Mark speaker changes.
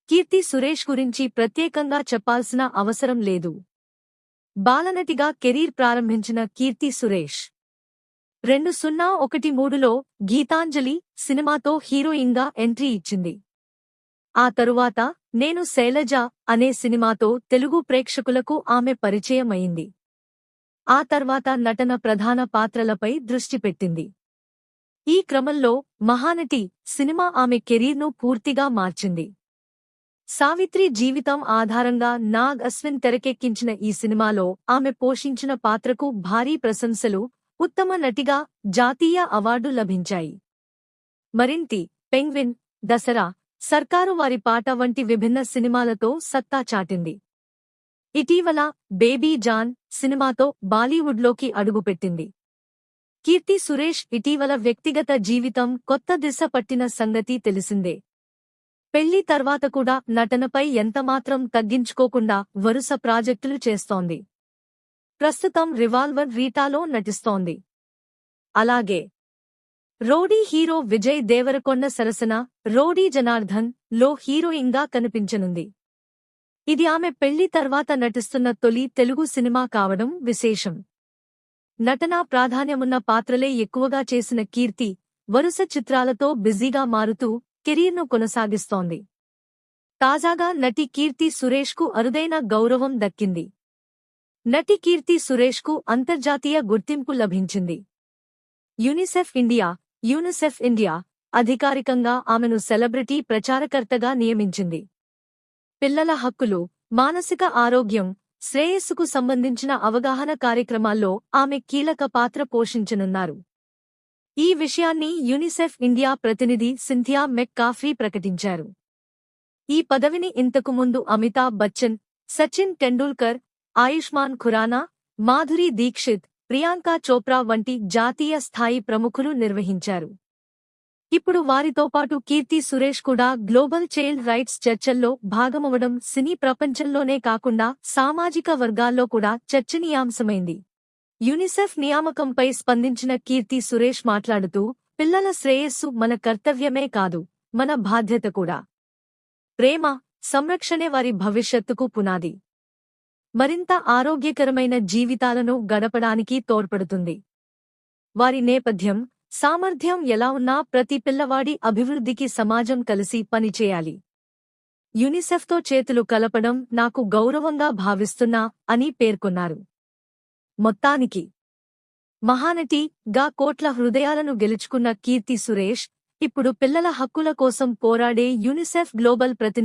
Speaker 1: కీర్తి సురేష్ గురించి ప్రత్యేకంగా చెప్పాల్సిన అవసరం లేదు. బాలనటిగా కెరీర్ ప్రారంభించిన కీర్తి సురేష్ 2013లో గీతాంజలి సినిమాతో హీరోయిన్గా ఎంట్రీ ఇచ్చింది. ఆ తరువాత నేను శైలజ అనే సినిమాతో తెలుగు ప్రేక్షకులకు ఆమె పరిచయమైంది. ఆ తర్వాత నటన ప్రధాన పాత్రలపై దృష్టి పెట్టింది. ఈ క్రమంలో మహానటి సినిమా ఆమె కెరీర్ను పూర్తిగా మార్చింది. సావిత్రి జీవితం ఆధారంగా నాగ్ అశ్విన్ తెరకెక్కించిన ఈ సినిమాలో ఆమె పోషించిన పాత్రకు భారీ ప్రశంసలు, ఉత్తమ నటిగా జాతీయ అవార్డు లభించాయి. మరింతి, పెంగ్విన్, దసరా, సర్కారు వారి పాట వంటి విభిన్న సినిమాలతో సత్తా చాటింది. ఇటీవల బేబీ జాన్ సినిమాతో బాలీవుడ్లోకి అడుగుపెట్టింది. కీర్తి సురేష్ ఇటీవల వ్యక్తిగత జీవితం కొత్త దిశ పట్టిన సంగతి తెలిసిందే. పెళ్లి తర్వాత కూడా నటనపై ఎంతమాత్రం తగ్గించుకోకుండా వరుస ప్రాజెక్టులు చేస్తోంది. ప్రస్తుతం రివాల్వర్ రీటాలో నటిస్తోంది. అలాగే రౌడీ హీరో విజయ్ దేవరకొండ సరసన రౌడీ జనార్దన్ లో హీరోయిన్గా కనిపించనుంది. ఇది ఆమె పెళ్లి తర్వాత నటిస్తున్న తొలి తెలుగు సినిమా కావడం విశేషం. నటనా ప్రాధాన్యమున్న పాత్రలే ఎక్కువగా చేసిన కీర్తి వరుస చిత్రాలతో బిజీగా మారుతూ కెరీర్ను కొనసాగిస్తోంది. తాజాగా నటి కీర్తి సురేష్కు అరుదైన గౌరవం దక్కింది. నటి కీర్తి సురేష్కు అంతర్జాతీయ గుర్తింపు లభించింది. యూనిసెఫ్ ఇండియా అధికారికంగా ఆమెను సెలబ్రిటీ ప్రచారకర్తగా నియమించింది. పిల్లల హక్కులు, మానసిక ఆరోగ్యం, శ్రేయస్సుకు సంబంధించిన అవగాహన కార్యక్రమాల్లో ఆమె కీలక పాత్ర పోషించనున్నారు. ఈ విషయాన్ని యూనిసెఫ్ ఇండియా ప్రతినిధి సింథియా మెక్కాఫీ ప్రకటించారు. ఈ పదవిని ఇంతకు ముందు అమితాబ్ బచ్చన్, సచిన్ టెండూల్కర్, ఆయుష్మాన్ ఖురానా, మాధురీ దీక్షిత్, ప్రియాంకా చోప్రా వంటి జాతీయ స్థాయి ప్రముఖులు నిర్వహించారు. ఇప్పుడు వారితో పాటు కీర్తి సురేష్ కూడా గ్లోబల్ చైల్డ్ రైట్స్ చర్చల్లో భాగమవడం సినీ ప్రపంచంలోనే కాకుండా సామాజిక వర్గాల్లో కూడా చర్చనీయాంశమైంది. యూనిసెఫ్ నియామకంపై స్పందించిన కీర్తి సురేష్ మాట్లాడుతూ, పిల్లల శ్రేయస్సు మన కర్తవ్యమే కాదు, మన బాధ్యత కూడా. ప్రేమ, సంరక్షణే వారి భవిష్యత్తుకు పునాది. మరింత ఆరోగ్యకరమైన జీవితాలను గడపడానికి తోడ్పడుతుంది. వారి నేపథ్యం, సామర్థ్యం ఎలా ఉన్నా ప్రతి పిల్లవాడి అభివృద్ధికి సమాజం కలిసి పనిచేయాలి. యూనిసెఫ్తో చేతులు కలపడం నాకు గౌరవంగా భావిస్తున్నా అని పేర్కొన్నారు. మొత్తానికి మహానటి.గా కోట్ల హృదయాలను గెలుచుకున్న కీర్తి సురేష్ ఇప్పుడు పిల్లల హక్కుల కోసం పోరాడే యూనిసెఫ్ గ్లోబల్ ప్రతినిధి.